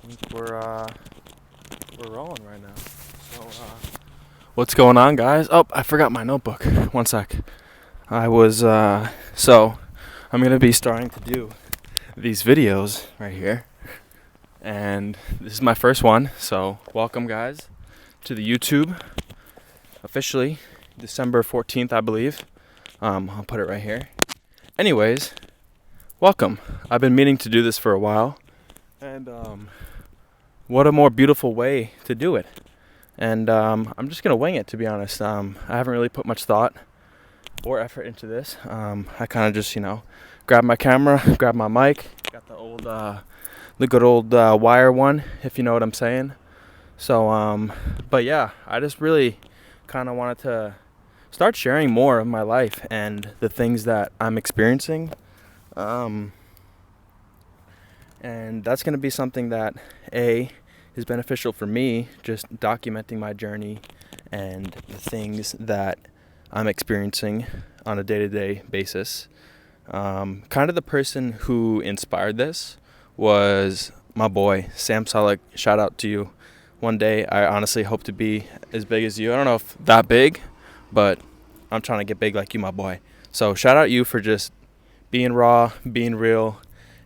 think we're rolling right now. So what's going on, guys? Oh, I forgot my notebook. One sec. So I'm gonna be starting to do these videos right here, and this is my first one. So welcome, guys, to the YouTube. Officially, December 14th, I believe. I'll put it right here. Anyways, welcome. I've been meaning to do this for a while, and what a more beautiful way to do it. And I'm just gonna wing it, to be honest. I haven't really put much thought or effort into this. I kind of just, grabbed my camera, grabbed my mic, got the good old wire one, if you know what I'm saying. So, but yeah, I just really kind of wanted to start sharing more of my life and the things that I'm experiencing. And that's going to be something that is beneficial for me, just documenting my journey and the things that I'm experiencing on a day-to-day basis. Kind of the person who inspired this was my boy Sam Sulek. Shout out to you. One day I honestly hope to be as big as you. I don't know if that big, but I'm trying to get big like you, my boy. So shout out you for just being raw, being real,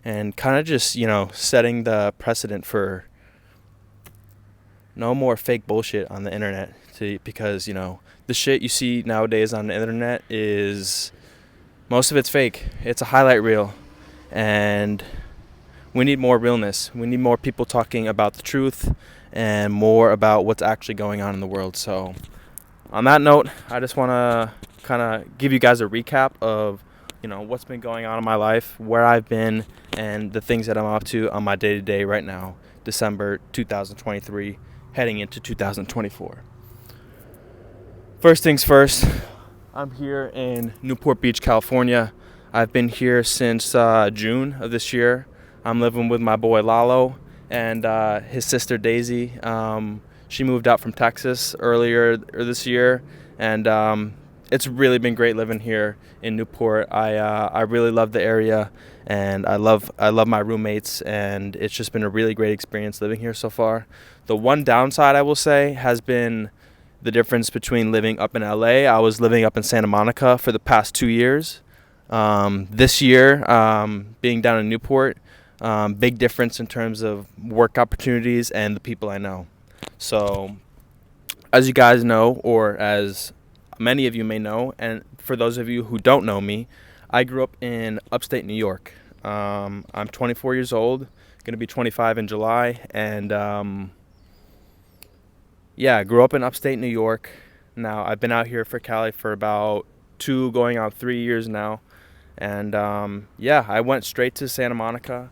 and kind of just, setting the precedent for no more fake bullshit on the internet. Because, the shit you see nowadays on the internet is, most of it's fake. It's a highlight reel. And we need more realness. We need more people talking about the truth and more about what's actually going on in the world. So on that note, I just want to kind of give you guys a recap of what's been going on in my life, where I've been, and the things that I'm up to on my day-to-day right now, December 2023, heading into 2024. First things first, I'm here in Newport Beach, California. I've been here since June of this year. I'm living with my boy Lalo and his sister Daisy. She moved out from Texas earlier this year, and it's really been great living here in Newport. I really love the area, and I love my roommates, and it's just been a really great experience living here so far. The one downside, I will say, has been the difference between living up in LA. I was living up in Santa Monica for the past 2 years. This year, being down in Newport, big difference in terms of work opportunities and the people I know. So, as you guys know, or as many of you may know, and for those of you who don't know me, I grew up in upstate New York. I'm 24 years old, going to be 25 in July, and I grew up in upstate New York. Now, I've been out here for Cali for about 2 going on 3 years now, and I went straight to Santa Monica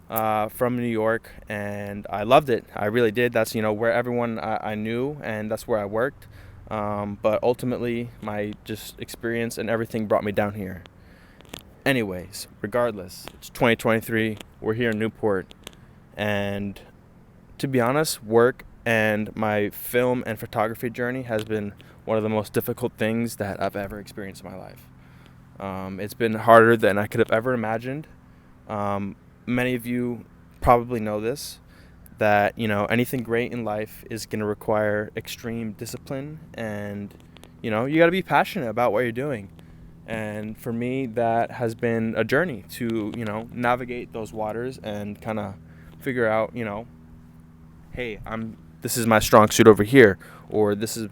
from New York, and I loved it. I really did. That's where everyone I knew, and that's where I worked. But ultimately, my just experience and everything brought me down here. Anyways, regardless, it's 2023. We're here in Newport, and to be honest, work and my film and photography journey has been one of the most difficult things that I've ever experienced in my life. It's been harder than I could have ever imagined. Many of you probably know this, that anything great in life is going to require extreme discipline, and you got to be passionate about what you're doing. And for me, that has been a journey to navigate those waters and kind of figure out hey, this is my strong suit over here, or this is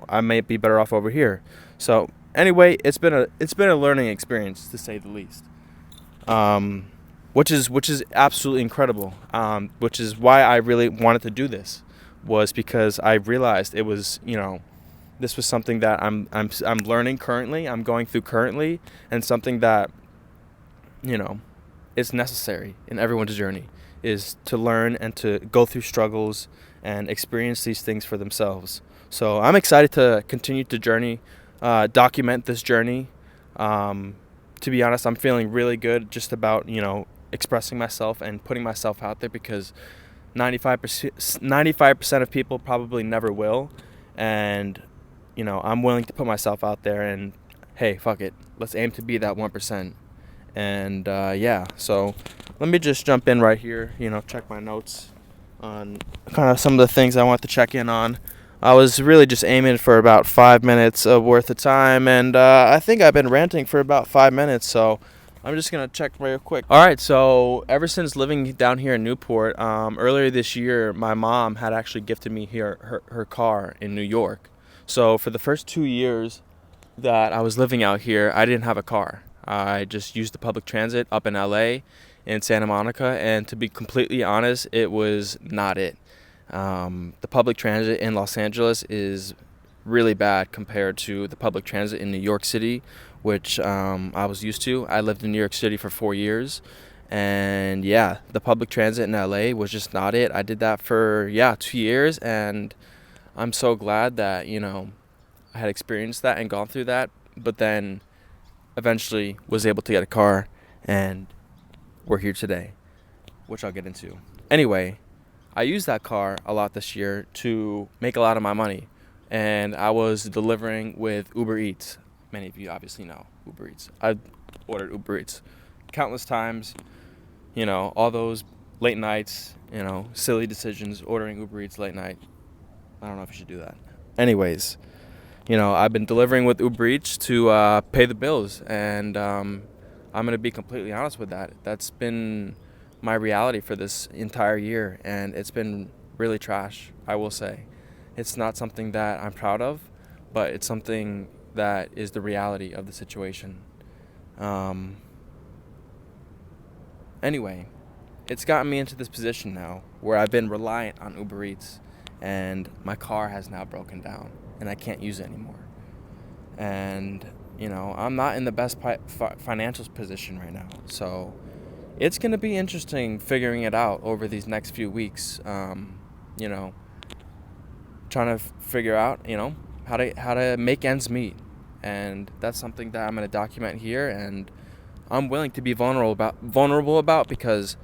I might be better off over here. So anyway, it's been a learning experience, to say the least. Which is absolutely incredible. Which is why I really wanted to do this, was because I realized it was this was something that I'm learning currently, I'm going through currently, and something that is necessary in everyone's journey, is to learn and to go through struggles and experience these things for themselves. So I'm excited to continue to journey, document this journey. To be honest, I'm feeling really good just about expressing myself and putting myself out there, because 95% of people probably never will, and I'm willing to put myself out there, and hey, fuck it, let's aim to be that 1%. And so let me just jump in right here, check my notes. on kind of some of the things I want to check in on. I was really just aiming for about 5 minutes of worth of time, and I think I've been ranting for about 5 minutes, so I'm just going to check real quick. All right, so ever since living down here in Newport, earlier this year, my mom had actually gifted me her car in New York. So for the first 2 years that I was living out here, I didn't have a car. I just used the public transit up in LA, in Santa Monica, and to be completely honest, it was not it. The public transit in Los Angeles is really bad compared to the public transit in New York City, which I was used to. I lived in New York City for 4 years, and yeah, the public transit in LA was just not it. I did that for 2 years, and I'm so glad that I had experienced that and gone through that, but then eventually was able to get a car, and we're here today, which I'll get into. Anyway, I used that car a lot this year to make a lot of my money, and I was delivering with Uber Eats. Many of you obviously know Uber Eats. I've ordered Uber Eats countless times, all those late nights, silly decisions, ordering Uber Eats late night. I don't know if you should do that. Anyways, I've been delivering with Uber Eats to pay the bills, and I'm going to be completely honest with that. That's been my reality for this entire year, and it's been really trash, I will say. It's not something that I'm proud of, but it's something that is the reality of the situation. Anyway, it's gotten me into this position now where I've been reliant on Uber Eats, and my car has now broken down, and I can't use it anymore. And, I'm not in the best financial position right now, so it's going to be interesting figuring it out over these next few weeks. Trying to figure out, how to make ends meet, and that's something that I'm going to document here, and I'm willing to be vulnerable about, because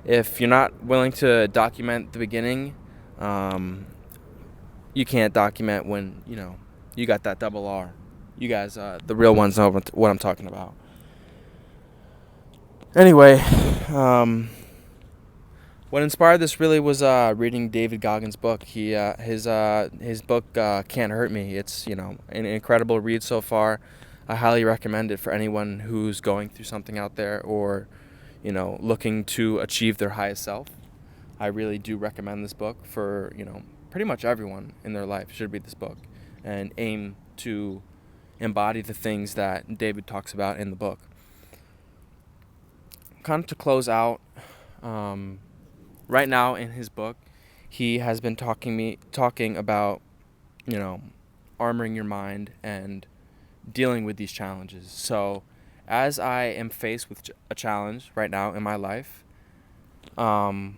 if you're not willing to document the beginning, you can't document when you got that double R. You guys, the real ones, know what I'm talking about. Anyway, what inspired this really was reading David Goggins' book. His book Can't Hurt Me. It's an incredible read so far. I highly recommend it for anyone who's going through something out there, or looking to achieve their highest self. I really do recommend this book for pretty much everyone in their life should read this book and aim to embody the things that David talks about in the book. Kind of to close out, right now in his book, he has been talking about, armoring your mind and dealing with these challenges. So, as I am faced with a challenge right now in my life, I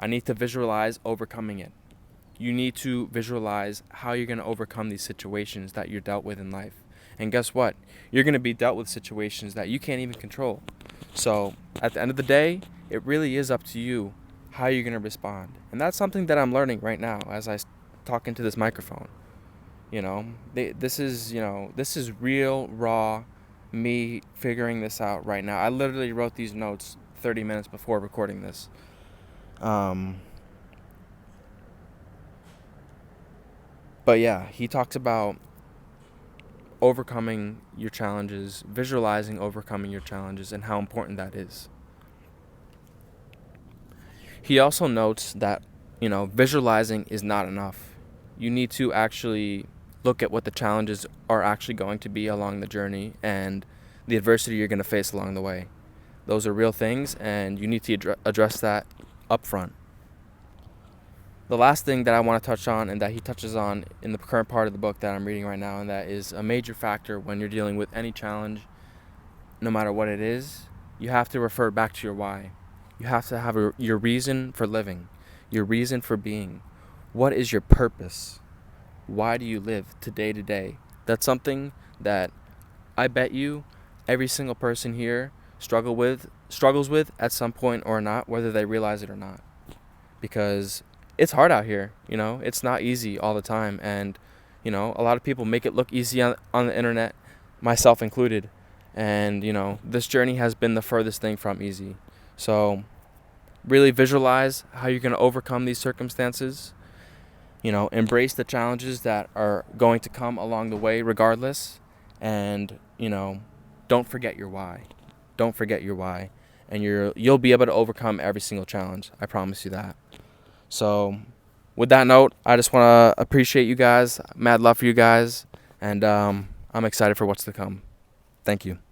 need to visualize overcoming it. You need to visualize how you're going to overcome these situations that you're dealt with in life. And guess what? You're going to be dealt with situations that you can't even control. So at the end of the day, it really is up to you how you're going to respond. And that's something that I'm learning right now as I talk into this microphone. This is real, raw, me figuring this out right now. I literally wrote these notes 30 minutes before recording this. But yeah, he talks about overcoming your challenges, visualizing overcoming your challenges, and how important that is. He also notes that, visualizing is not enough. You need to actually look at what the challenges are actually going to be along the journey and the adversity you're going to face along the way. Those are real things, and you need to address that up front. The last thing that I want to touch on, and that he touches on in the current part of the book that I'm reading right now, and that is a major factor when you're dealing with any challenge, no matter what it is, you have to refer back to your why. You have to have your reason for living, your reason for being. What is your purpose? Why do you live day to day? That's something that I bet you every single person here struggles with at some point or not, whether they realize it or not. Because it's hard out here, it's not easy all the time, and a lot of people make it look easy on the internet, myself included, and this journey has been the furthest thing from easy. So really visualize how you're going to overcome these circumstances. Embrace the challenges that are going to come along the way regardless. And, don't forget your why. Don't forget your why. And you'll be able to overcome every single challenge. I promise you that. So with that note, I just want to appreciate you guys. Mad love for you guys. And I'm excited for what's to come. Thank you.